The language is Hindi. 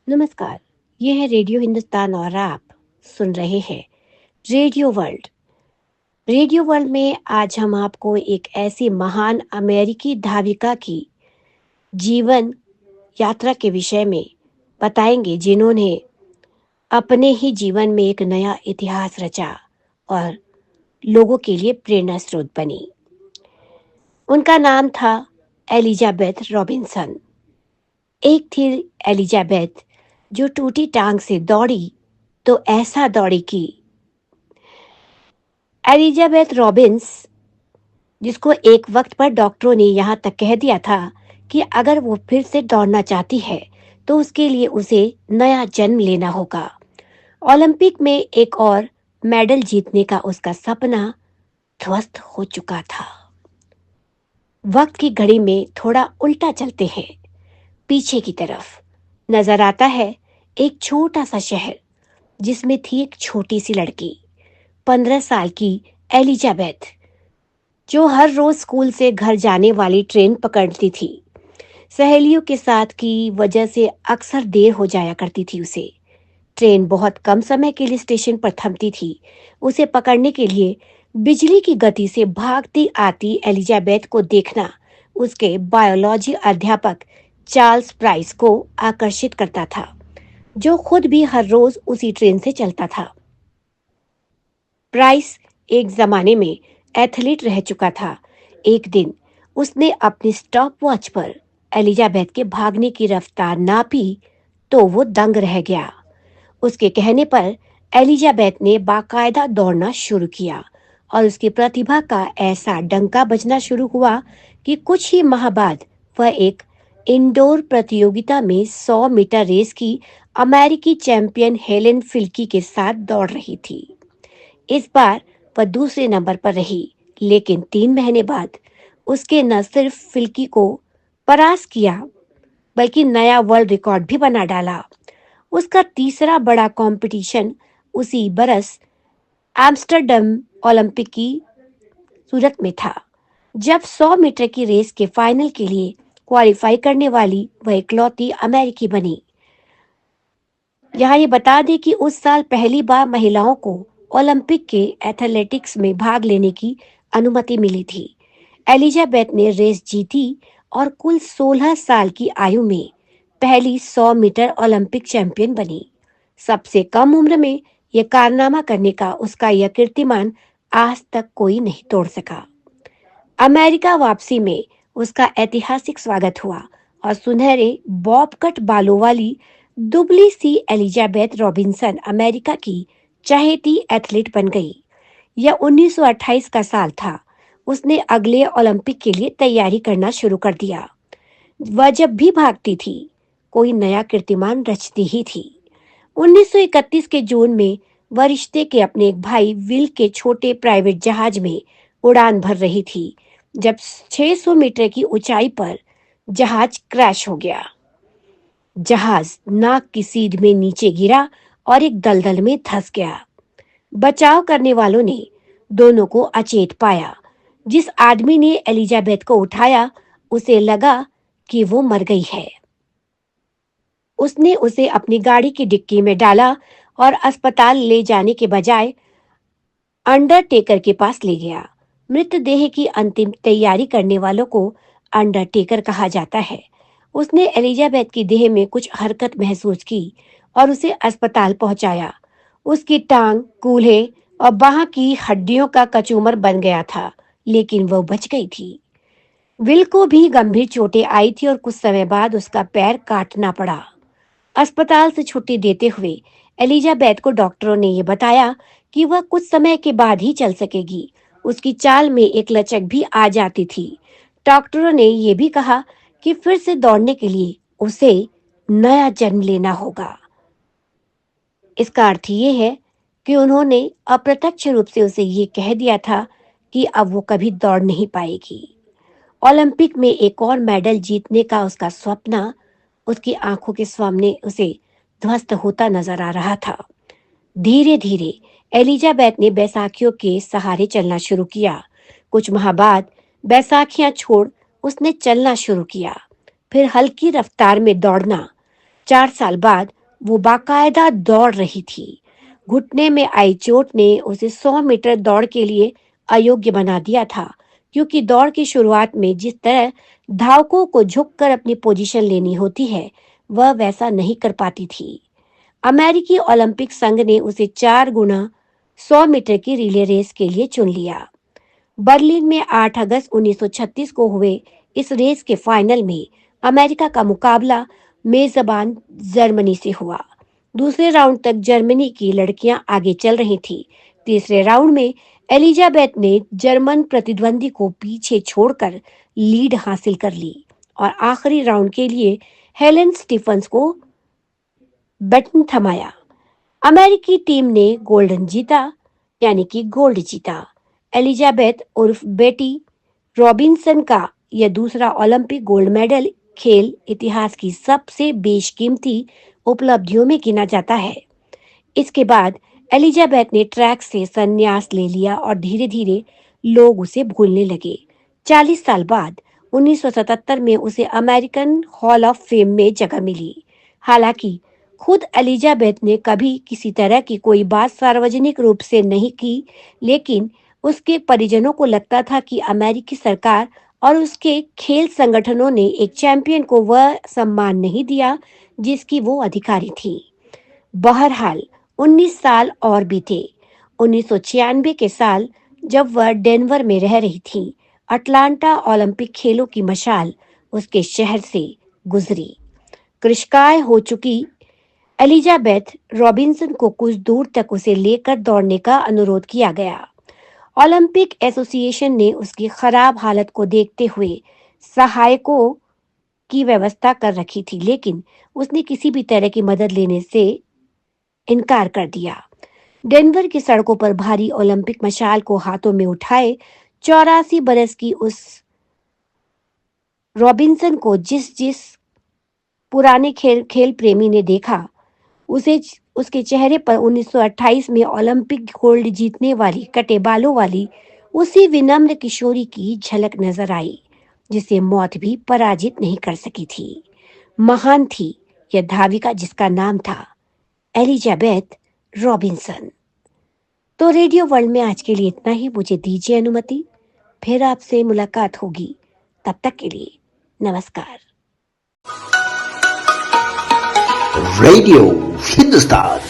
नमस्कार। ये है रेडियो हिंदुस्तान और आप सुन रहे हैं रेडियो वर्ल्ड। रेडियो वर्ल्ड में आज हम आपको एक ऐसी महान अमेरिकी धाविका की जीवन यात्रा के विषय में बताएंगे जिन्होंने अपने ही जीवन में एक नया इतिहास रचा और लोगों के लिए प्रेरणा स्रोत बनी। उनका नाम था एलिजाबेथ रॉबिन्सन। एक थी एलिजाबेथ जो टूटी टांग से दौड़ी तो ऐसा दौड़ी कि एलिजाबेथ रॉबिन्स, जिसको एक वक्त पर डॉक्टरों ने यहाँ तक कह दिया था कि अगर वो फिर से दौड़ना चाहती है तो उसके लिए उसे नया जन्म लेना होगा। ओलंपिक में एक और मेडल जीतने का उसका सपना ध्वस्त हो चुका था। वक्त की घड़ी में थोड़ा उल्टा चलते हैं। पीछे की तरफ नजर आता है एक छोटा सा शहर जिसमें थी एक छोटी सी लड़की, 15 साल की एलिजाबेथ, जो हर रोज स्कूल से घर जाने वाली ट्रेन पकड़ती थी। सहेलियों के साथ की वजह से अक्सर देर हो जाया करती थी उसे। ट्रेन बहुत कम समय के लिए स्टेशन पर थमती थी। उसे पकड़ने के लिए बिजली की गति से भागती आती एलिजाबेथ को देखना उसके बायोलॉजी अध्यापक चार्ल्स प्राइस को आकर्षित करता था, जो खुद भी हर रोज उसी ट्रेन से चलता था। प्राइस एक जमाने में एथलीट रह चुका था। एक दिन उसने अपनी स्टॉप वॉच पर एलिजाबेथ के भागने की रफ्तार नापी तो वो दंग रह गया। उसके कहने पर एलिजाबेथ ने बाकायदा दौड़ना शुरू किया और उसकी प्रतिभा का ऐसा डंका बजना शुरू हुआ कि कुछ ही माह बाद वह एक इंडोर प्रतियोगिता में 100 मीटर रेस की अमेरिकी चैंपियन हेलेन फिल्की के साथ दौड़ रही थी। इस बार वह दूसरे नंबर पर रही, लेकिन 3 महीने बाद उसके न सिर्फ फिल्की को परास्त किया बल्कि नया वर्ल्ड रिकॉर्ड भी बना डाला। उसका तीसरा बड़ा कंपटीशन उसी बरस एम्स्टर्डम ओलंपिक की सूरत में था, जब 100 मीटर की रेस के फाइनल के लिए क्वालिफाई करने वाली वह इकलौती अमेरिकी बनी। यहाँ ये बता दें कि उस साल पहली बार महिलाओं को ओलंपिक के एथलेटिक्स में भाग लेने की अनुमति मिली थी। एलिजाबेथ ने रेस जीती और कुल 16 साल की आयु में पहली 100 मीटर ओलंपिक चैंपियन बनी। सबसे कम उम्र में यह कारनामा करने का उसका यह कीर्तिमान आज तक कोई नहीं तोड़ सका। अमेरिका वापसी में उसका ऐतिहासिक स्वागत हुआ और सुनहरे बॉब कट बालों वाली दुबली सी एलिजाबेथ रॉबिन्सन अमेरिका की चहेती एथलीट बन गई। यह 1928 का साल था। उसने अगले ओलंपिक के लिए तैयारी करना शुरू कर दिया। वह जब भी भागती थी कोई नया कीर्तिमान रचती ही थी। 1931 के जून में वह रिश्ते के अपने एक भाई विल के छोटे प्राइवेट जहाज में उड़ान भर रही थी जब 600 मीटर की ऊंचाई पर जहाज क्रैश हो गया। जहाज नाक की सीध में नीचे गिरा और एक दलदल में धंस गया। बचाव करने वालों ने दोनों को अचेत पाया। जिस आदमी ने एलिजाबेथ को उठाया उसे लगा कि वो मर गई है। उसने उसे अपनी गाड़ी की डिक्की में डाला और अस्पताल ले जाने के बजाय अंडरटेकर के पास ले गया। मृतदेह की अंतिम तैयारी करने वालों को अंडरटेकर कहा जाता है। उसने एलिजाबेथ की देह में कुछ हरकत महसूस की और उसे अस्पताल पहुंचाया। उसकी टांग, कूल्हे और बाह की हड्डियों का कचूमर बन गया था, लेकिन वह बच गई थी। विल को भी गंभीर चोटें आई थी और कुछ समय बाद उसका पैर काटना पड़ा। अस्पताल से छुट्टी देते हुए एलिजाबेथ को डॉक्टरों ने यह बताया कि वह कुछ समय के बाद ही चल सकेगी। उसकी चाल में एक लचक भी आ जाती थी। डॉक्टरों ने यह भी कहा कि फिर से दौड़ने के लिए उसे नया जन्म लेना होगा। इसका अर्थ ये है कि उन्होंने अप्रत्यक्ष रूप से उसे ये कह दिया था कि अब वो कभी दौड़ नहीं पाएगी। ओलंपिक में एक और मेडल जीतने का उसका सपना उसकी आंखों के सामने उसे ध्वस्त होता नजर आ रहा था। धीरे धीरे एलिजाबेथ ने बैसाखियों के सहारे चलना शुरू किया। कुछ माह बाद बैसाखियां छोड़ उसने चलना शुरू किया, फिर हल्की रफ्तार में दौड़ना। 4 साल बाद वो बाकायदा दौड़ रही थी। घुटने में आई चोट ने उसे 100 मीटर दौड़ के लिए अयोग्य बना दिया था, क्योंकि दौड़ की शुरुआत में जिस तरह धावकों को झुककर अपनी पोजीशन लेनी होती है, वह वैसा नहीं कर पाती थी। अमेरिकी ओलंपिक संघ ने उसे 4 गुना 100 मीटर की रिले रेस के लिए चुन लिया। बर्लिन में 8 अगस्त 1936 को हुए इस रेस के फाइनल में अमेरिका का मुकाबला मेजबान जर्मनी से हुआ। दूसरे राउंड तक जर्मनी की लड़कियां आगे चल रही थीं। तीसरे राउंड में एलिजाबेथ ने जर्मन प्रतिद्वंदी को पीछे छोड़कर लीड हासिल कर ली और आखिरी राउंड के लिए हेलेन स्टीफंस को बैटन थमाया। अमेरिकी टीम ने गोल्डन जीता, यानी कि गोल्ड जीता। एलिजाबेथ उर्फ बेटी रॉबिन्सन का यह दूसरा ओलंपिक गोल्ड मेडल खेल इतिहास की सबसे बेशकीमती उपलब्धियों में गिना जाता है। इसके बाद एलिजाबेथ ने ट्रैक से संन्यास ले लिया और धीरे धीरे लोग उसे भूलने लगे। 40 साल बाद 1977 में उसे अमेरिकन हॉल ऑफ फेम में जगह मिली। हालांकि खुद एलिजाबेथ ने कभी किसी तरह की कोई बात सार्वजनिक रूप से नहीं की, लेकिन उसके परिजनों को लगता था कि अमेरिकी सरकार और उसके खेल संगठनों ने एक चैंपियन को वह सम्मान नहीं दिया जिसकी वो अधिकारी थी। बहरहाल 19 साल और बीते। 1996 के साल जब वह डेनवर में रह रही थी, अटलांटा ओलंपिक खेलों की मशाल उसके शहर से गुजरी। कृशकाय हो चुकी एलिजाबेथ रॉबिन्सन को कुछ दूर तक उसे लेकर दौड़ने का अनुरोध किया गया। ओलंपिक एसोसिएशन ने उसकी खराब हालत को देखते हुए सहायकों की व्यवस्था कर रखी थी, लेकिन उसने किसी भी तरह की मदद लेने से इनकार कर दिया। डेनवर की सड़कों पर भारी ओलंपिक मशाल को हाथों में उठाए 84 बरस की उस रॉबिन्सन को जिस जिस पुराने खेल प्रेमी ने देखा, उसे उसके चेहरे पर 1928 में ओलंपिक गोल्ड जीतने वाली कटे बालों वाली उसी विनम्र किशोरी की झलक नजर आई, जिसे मौत भी पराजित नहीं कर सकी थी। महान थी यह धाविका जिसका नाम था एलिजाबेथ रॉबिन्सन। तो रेडियो वर्ल्ड में आज के लिए इतना ही। मुझे दीजिए अनुमति, फिर आपसे मुलाकात होगी। तब तक के लिए नमस्कार। रेडियो हिंदुस्तान